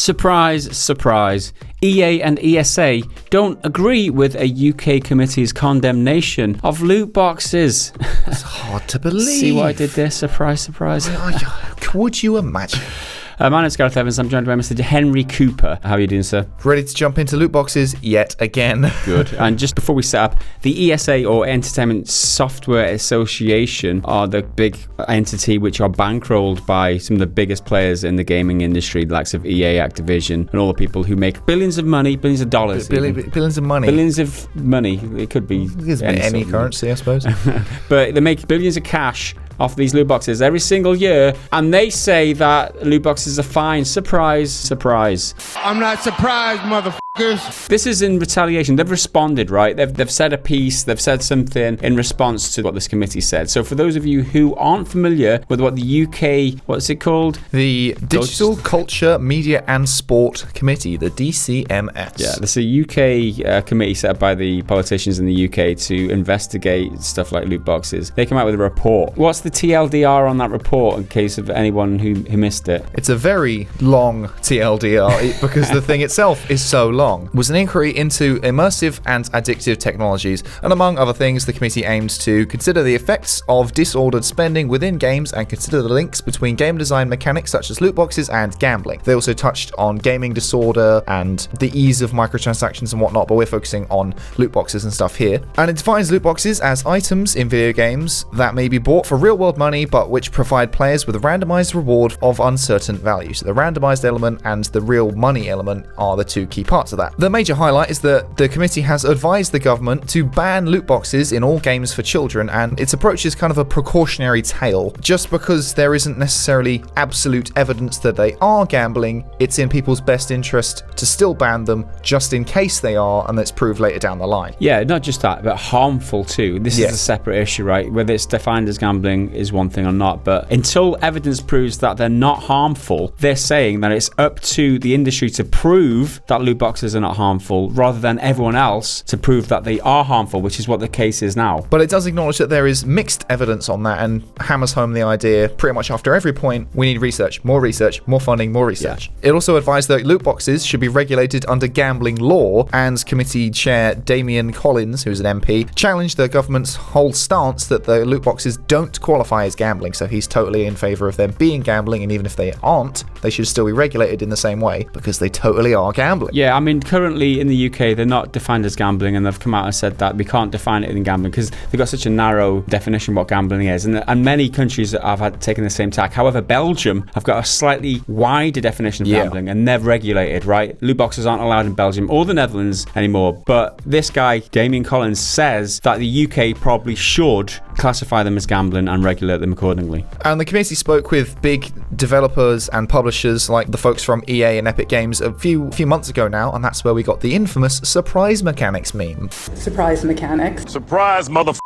Surprise, surprise. EA and ESA don't agree with a UK committee's condemnation of loot boxes. It's hard to believe. See what I did there? Surprise, surprise. Would you imagine? My name's Gareth Evans. I'm joined by Mr. Henry Cooper. How are you doing, sir? Ready to jump into loot boxes yet again. Good. And just before we set up, the ESA, or Entertainment Software Association, are the big entity which are bankrolled by some of the biggest players in the gaming industry, the likes of EA, Activision, and all the people who make billions of money, billions of dollars. Billions of money. Billions of money. It could be any currency, I suppose. But they make billions of cash off these loot boxes every single year, and they say that loot boxes are fine. Surprise, surprise. I'm not surprised, motherfuckers. This is in retaliation. They've responded, right? They've said a piece, they've said something in response to what this committee said. So for those of you who aren't familiar with what the UK, what's it called? The Digital Culture, Media and Sport Committee, the DCMS. Yeah, this is a UK committee set up by the politicians in the UK to investigate stuff like loot boxes. They come out with a report. What's the TLDR on that report, in case of anyone who missed it? It's a very long TLDR because the thing itself is so long. It was an inquiry into immersive and addictive technologies, and among other things, the committee aims to consider the effects of disordered spending within games and consider the links between game design mechanics such as loot boxes and gambling. They also touched on gaming disorder and the ease of microtransactions and whatnot, but we're focusing on loot boxes and stuff here. And it defines loot boxes as items in video games that may be bought for real-world money, but which provide players with a randomized reward of uncertain value. So the randomized element and the real money element are the two key parts of that. The major highlight is that the committee has advised the government to ban loot boxes in all games for children, and its approach is kind of a precautionary tale. Just because there isn't necessarily absolute evidence that they are gambling, it's in people's best interest to still ban them just in case they are, and let's prove later down the line. Yeah, not just that, but harmful too. This is a separate issue, right? Whether it's defined as gambling is one thing or not, but until evidence proves that they're not harmful, they're saying that it's up to the industry to prove that loot boxes are not harmful, rather than everyone else to prove that they are harmful, which is what the case is now. But it does acknowledge that there is mixed evidence on that, and hammers home the idea pretty much after every point: we need research, more funding, more research. Yeah. It also advised that loot boxes should be regulated under gambling law, and committee chair Damien Collins, who's an MP, challenged the government's whole stance that the loot boxes don't qualify as gambling, so he's totally in favour of them being gambling, and even if they aren't, they should still be regulated in the same way, because they totally are gambling. Yeah, I mean, currently in the UK, they're not defined as gambling, and they've come out and said that we can't define it in gambling because they've got such a narrow definition of what gambling is, and many countries have taken the same tack. However, Belgium have got a slightly wider definition of gambling, and they're regulated, right? Loot boxes aren't allowed in Belgium or the Netherlands anymore, but this guy, Damien Collins, says that the UK probably should classify them as gambling and regulate them accordingly. And the committee spoke with big developers and publishers like the folks from EA and Epic Games a few months ago now, and that's where we got the infamous surprise mechanics meme. Surprise mechanics. Surprise, motherfucker.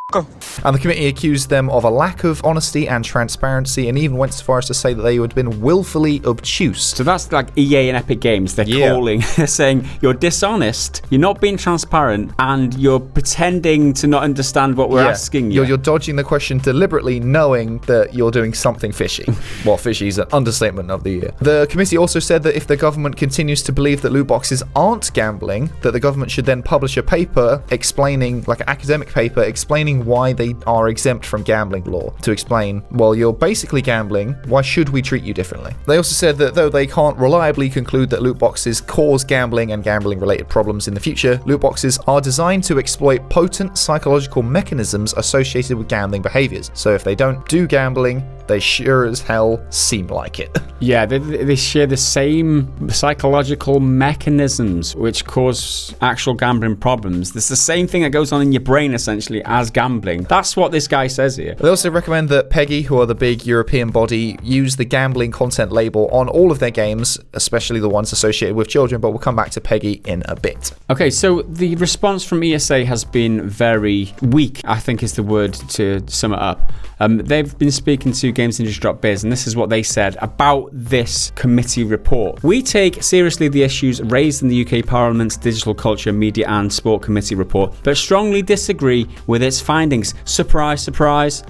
And the committee accused them of a lack of honesty and transparency, and even went so far as to say that they had been willfully obtuse. So that's like EA and Epic Games. They're they're saying you're dishonest, you're not being transparent, and you're pretending to not understand what we're asking you. You're dodging the question deliberately, knowing that you're doing something fishy. Well, fishy is an understatement of the year. The committee also said that if the government continues to believe that loot boxes aren't gambling, that the government should then publish a paper explaining, like an academic paper, explaining why they are exempt from gambling law. To explain, well, you're basically gambling, why should we treat you differently? They also said that though they can't reliably conclude that loot boxes cause gambling and gambling related problems in the future, loot boxes are designed to exploit potent psychological mechanisms associated with gambling behaviors. So if they don't do gambling, they sure as hell seem like it. Yeah, they share the same psychological mechanisms which cause actual gambling problems. It's the same thing that goes on in your brain, essentially, as gambling. That's what this guy says here. They also recommend that PEGI, who are the big European body, use the gambling content label on all of their games, especially the ones associated with children, but we'll come back to PEGI in a bit. Okay, so the response from ESA has been very weak, I think is the word to sum it up. They've been speaking to GamesIndustry.biz, and this is what they said about this committee report. We take seriously the issues raised in the UK Parliament's Digital Culture, Media and Sport Committee report, but strongly disagree with its findings. Surprise, surprise.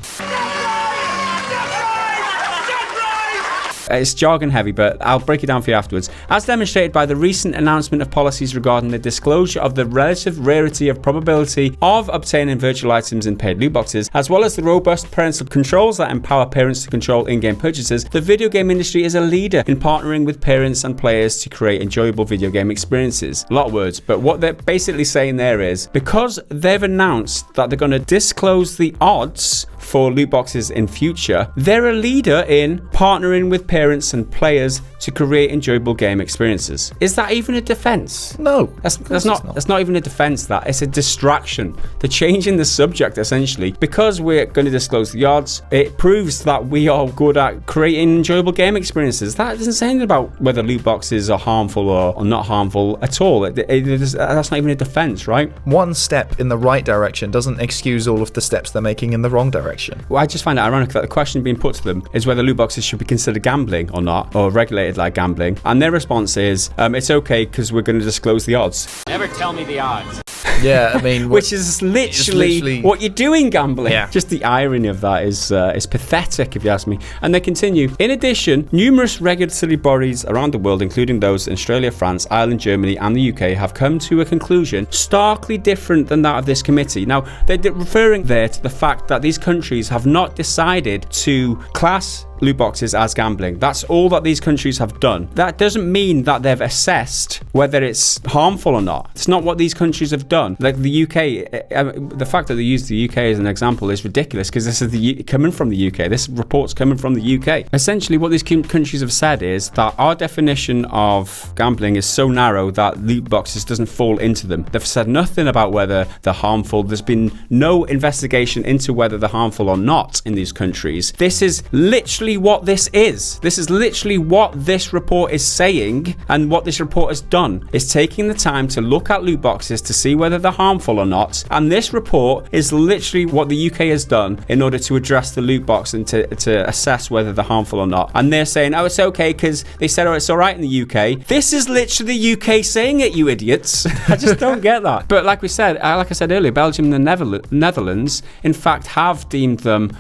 It's jargon heavy, but I'll break it down for you afterwards. As demonstrated by the recent announcement of policies regarding the disclosure of the relative rarity of probability of obtaining virtual items in paid loot boxes, as well as the robust parental controls that empower parents to control in-game purchases, the video game industry is a leader in partnering with parents and players to create enjoyable video game experiences. A lot of words, but what they're basically saying there is, because they've announced that they're going to disclose the odds for loot boxes in future, they're a leader in partnering with parents and players to create enjoyable game experiences. Is that even a defense? No. That's not even a defense. That it's a distraction. They're changing the subject essentially. Because we're going to disclose the odds, it proves that we are good at creating enjoyable game experiences. That doesn't say anything about whether loot boxes are harmful or not harmful at all. That's not even a defense, right? One step in the right direction doesn't excuse all of the steps they're making in the wrong direction. Well, I just find it ironic that the question being put to them is whether loot boxes should be considered gambling or not, or regulated like gambling. And their response is, it's okay because we're going to disclose the odds. Never tell me the odds. Yeah, I mean... Which is literally what you're doing gambling. Yeah. Just the irony of that is pathetic, if you ask me. And they continue. In addition, numerous regulatory bodies around the world, including those in Australia, France, Ireland, Germany, and the UK, have come to a conclusion starkly different than that of this committee. Now, they're referring there to the fact that these countries have not decided to class loot boxes as gambling. That's all that these countries have done. That doesn't mean that they've assessed whether it's harmful or not. It's not what these countries have done. Like the UK, the fact that they use the UK as an example is ridiculous because this is coming from the UK. This report's coming from the UK. Essentially, what these countries have said is that our definition of gambling is so narrow that loot boxes doesn't fall into them. They've said nothing about whether they're harmful. There's been no investigation into whether they're harmful or not in these countries. This is literally what this is. This is literally what this report is saying, and what this report has done is taking the time to look at loot boxes to see whether they're harmful or not. And this report is literally what the UK has done in order to address the loot box and to assess whether they're harmful or not. And they're saying, oh, it's okay because they said, oh, it's all right in the UK. This is literally the UK saying it, you idiots. I just don't get that. But like I said earlier, Belgium and the Netherlands, in fact, have deemed them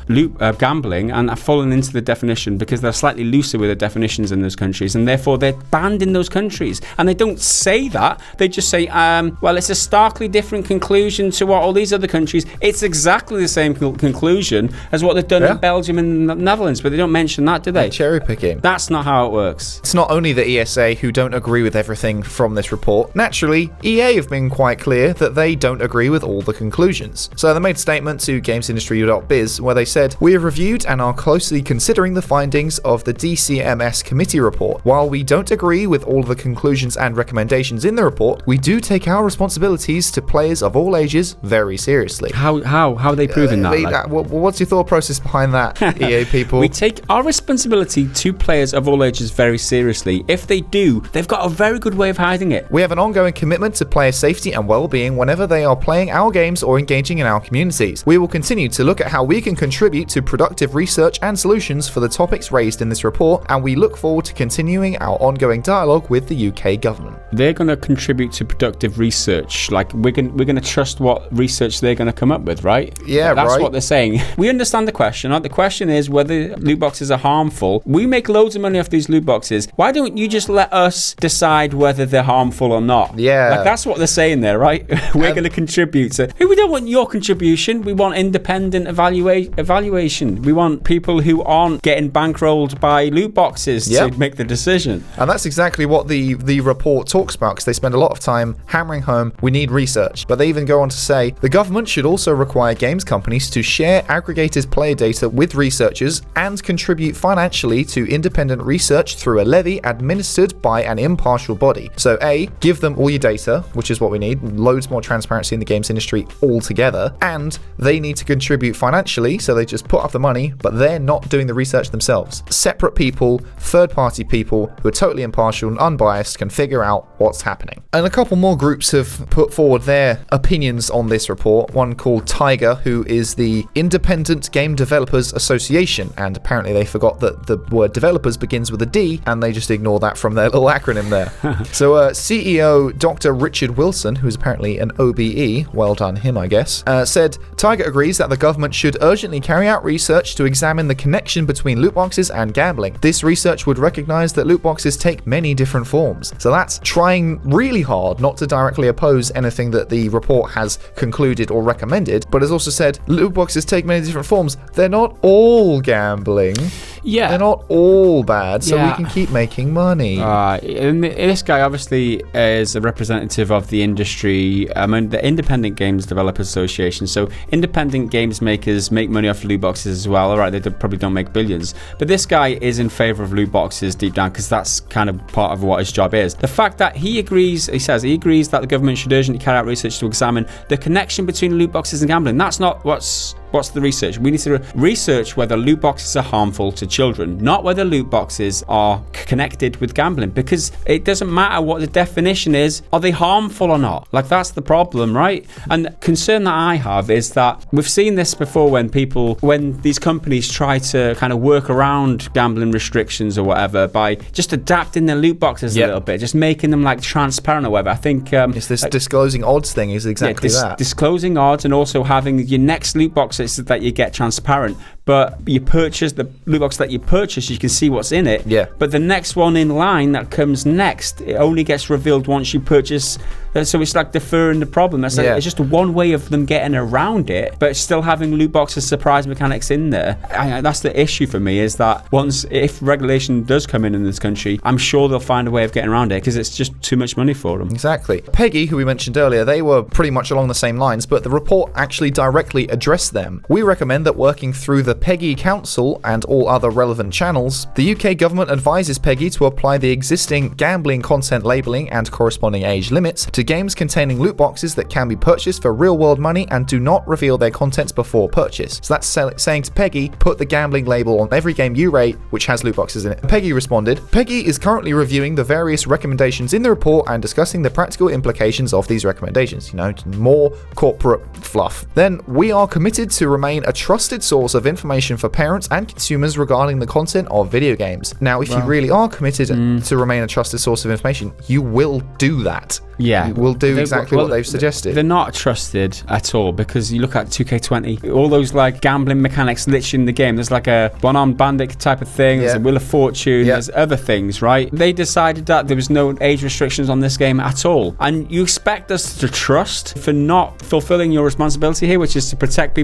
gambling and have fallen into the definition because they're slightly looser with the definitions in those countries, and therefore they're banned in those countries. And they don't say that. They just say, well, it's a starkly different conclusion to what all these other countries. It's exactly the same conclusion as what they've done in Belgium and the Netherlands, but they don't mention that, do they? Cherry picking. That's not how it works. It's not only the ESA who don't agree with everything from this report. Naturally, EA have been quite clear that they don't agree with all the conclusions. So they made a statement to gamesindustry.biz where they said, we have reviewed and are closely considering the findings of the DCMS committee report. While we don't agree with all of the conclusions and recommendations in the report, we do take our responsibilities to players of all ages very seriously. How are they proving that? What's your thought process behind that, EA people? We take our responsibility to players of all ages very seriously. If they do, they've got a very good way of hiding it. We have an ongoing commitment to player safety and well-being whenever they are playing our games or engaging in our communities. We will continue to look at how we can contribute to productive research and solutions for the topics raised in this report, and we look forward to continuing our ongoing dialogue with the UK government. They're going to contribute to productive research. Like, we're going to trust what research they're going to come up with, right? Yeah, That's what they're saying. We understand the question. The question is whether loot boxes are harmful. We make loads of money off these loot boxes. Why don't you just let us decide whether they're harmful or not? Yeah. Like, that's what they're saying there, right? We're going to contribute to... Hey, we don't want your contribution. We want independent evaluation. We want people who aren't getting bankrolled by loot boxes to make the decision. And that's exactly what the report talks about, because they spend a lot of time hammering home we need research. But they even go on to say the government should also require games companies to share aggregated player data with researchers and contribute financially to independent research through a levy administered by an impartial body. So A, give them all your data, which is what we need, loads more transparency in the games industry altogether, and they need to contribute financially, so they just put up the money, but they're not doing the research themselves. Separate people, third-party people who are totally impartial and unbiased can figure out what's happening. And a couple more groups have put forward their opinions on this report, one called Tiger, who is the Independent Game Developers Association, and apparently they forgot that the word developers begins with a D, and they just ignore that from their little acronym there. So CEO Dr. Richard Wilson, who's apparently an OBE, well done him I guess, said, Tiger agrees that the government should urgently carry out research to examine the connection between between loot boxes and gambling. This research would recognize that loot boxes take many different forms. So that's trying really hard not to directly oppose anything that the report has concluded or recommended, but has also said loot boxes take many different forms. They're not all gambling. Yeah. They're not all bad, so Yeah. we can keep making money. And this guy obviously is a representative of the industry, the Independent Games Developers Association. So independent games makers make money off loot boxes as well. All right, they probably don't make billions, but this guy is in favor of loot boxes deep down because that's kind of part of what his job is. The fact that he agrees that the government should urgently carry out research to examine the connection between loot boxes and gambling. That's not what's the research. We need to research whether loot boxes are harmful to children, not whether loot boxes are connected with gambling, because it doesn't matter what the definition is. Are they harmful or not? Like, that's the problem, right? And the concern that I have is that we've seen this before when these companies try to kind of work around gambling restrictions or whatever by just adapting their loot boxes a little bit, just making them like transparent or whatever. I think it's this disclosing odds thing is exactly that. Disclosing odds, and also having your next loot boxes that you get transparent. But you purchase the loot box that you purchase, you can see what's in it. Yeah. But the next one in line that comes next, it only gets revealed once you purchase. So it's like deferring the problem. It's just one way of them getting around it, but still having loot boxes surprise mechanics in there. That's the issue for me, is that if regulation does come in this country, I'm sure they'll find a way of getting around it because it's just too much money for them. Exactly. Peggy, who we mentioned earlier, they were pretty much along the same lines, but the report actually directly addressed them. We recommend that working through the Peggy Council and all other relevant channels, the UK government advises Peggy to apply the existing gambling content labelling and corresponding age limits to games containing loot boxes that can be purchased for real-world money and do not reveal their contents before purchase. So that's saying to Peggy, put the gambling label on every game you rate which has loot boxes in it. And Peggy responded, Peggy is currently reviewing the various recommendations in the report and discussing the practical implications of these recommendations. More corporate fluff. Then, we are committed to remain a trusted source of information for parents and consumers regarding the content of video games. Now, if you really are committed to remain a trusted source of information, you will do that. Yeah. You will do exactly what they've suggested. They're not trusted at all, because you look at 2K20, all those like gambling mechanics literally in the game. There's like a one-armed bandit type of thing, there's a Wheel of Fortune, there's other things, right? They decided that there was no age restrictions on this game at all. And you expect us to trust for not fulfilling your responsibility here, which is to protect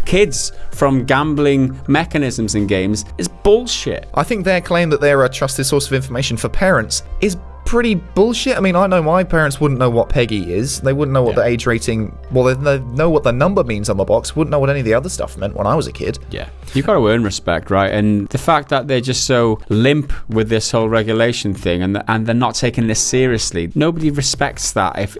kids from gambling mechanisms in games, is bullshit. I think their claim that they're a trusted source of information for parents is pretty bullshit. I mean, I know my parents wouldn't know what Peggy is. They wouldn't know what the age rating, they know what the number means on the box, wouldn't know what any of the other stuff meant when I was a kid. Yeah. You've got to earn respect, right? And the fact that they're just so limp with this whole regulation thing and they're not taking this seriously, nobody respects that. If,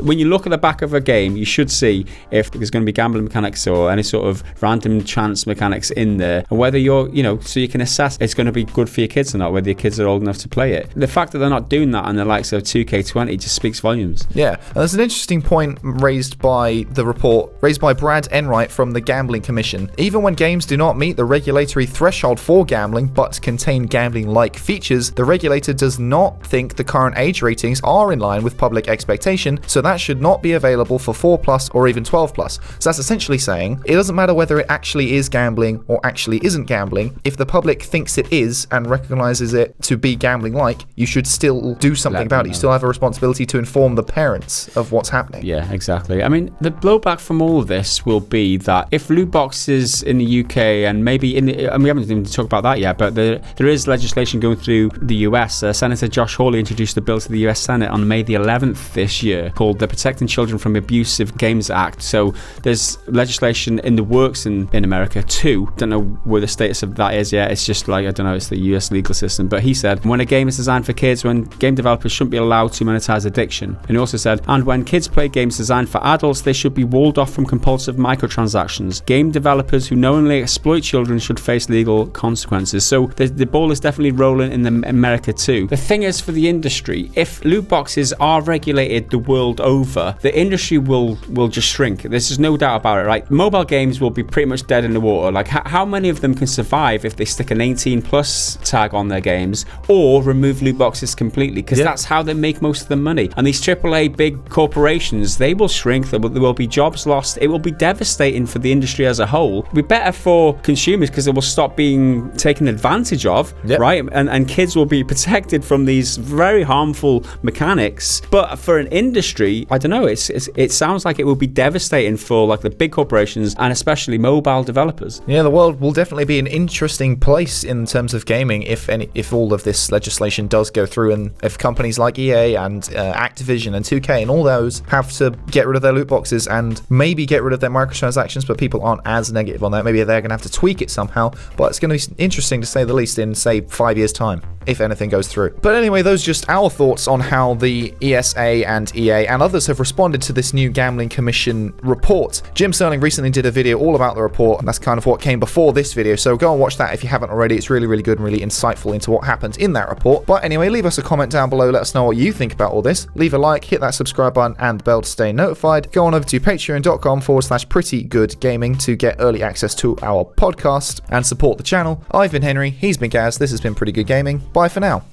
when you look at the back of a game, you should see if there's going to be gambling mechanics or any sort of random chance mechanics in there, and whether you're, so you can assess it's going to be good for your kids or not, whether your kids are old enough to play it. The fact that they're not doing that on the likes of 2K20 just speaks volumes. Yeah, and there's an interesting point raised by Brad Enright from the Gambling Commission. Even when games do not meet the regulatory threshold for gambling but contain gambling-like features, the regulator does not think the current age ratings are in line with public expectation, so that should not be available for 4+ or even 12+. So that's essentially saying it doesn't matter whether it actually is gambling or actually isn't gambling. If the public thinks it is and recognizes it to be gambling-like, you should still do something about it. You still have a responsibility to inform the parents of what's happening. Yeah, exactly. I mean, the blowback from all of this will be that if loot boxes in the UK and maybe we haven't even talked about that yet, but there is legislation going through the US. Senator Josh Hawley introduced a bill to the US Senate on May the 11th this year called the Protecting Children from Abusive Games Act. So there's legislation in the works in America too. Don't know where the status of that is yet. It's just like, I don't know, it's the US legal system. But he said, when a game is designed for kids, when game developers shouldn't be allowed to monetize addiction. And he also said, and when kids play games designed for adults, they should be walled off from compulsive microtransactions. Game developers who knowingly exploit children should face legal consequences. So the ball is definitely rolling in America too. The thing is, for the industry, if loot boxes are regulated the world over, the industry will just shrink. There's just no doubt about it, right? Mobile games will be pretty much dead in the water. Like, how many of them can survive if they stick an 18+ tag on their games or remove loot boxes completely? completely, because that's how they make most of the money. And these AAA big corporations, they will shrink. There will be jobs lost. It will be devastating for the industry as a whole. It'll be better for consumers because it will stop being taken advantage of, right? And kids will be protected from these very harmful mechanics. But for an industry, I don't know, it sounds like it will be devastating for like the big corporations and especially mobile developers. Yeah, the world will definitely be an interesting place in terms of gaming if all of this legislation does go through, and if companies like EA and Activision and 2K and all those have to get rid of their loot boxes and maybe get rid of their microtransactions, but people aren't as negative on that. Maybe they're going to have to tweak it somehow, but it's going to be interesting to say the least in, say, 5 years' time, if anything goes through. But anyway, those are just our thoughts on how the ESA and EA and others have responded to this new Gambling Commission report. Jim Sterling recently did a video all about the report, and that's kind of what came before this video, so go and watch that if you haven't already. It's really, really good and really insightful into what happened in that report. But anyway, leave us a comment down below, let us know what you think about all this. Leave a like, hit that subscribe button and the bell to stay notified. Go on over to patreon.com/prettygoodgaming to get early access to our podcast and support the channel. I've been Henry, he's been Gaz, this has been Pretty Good Gaming. Bye for now.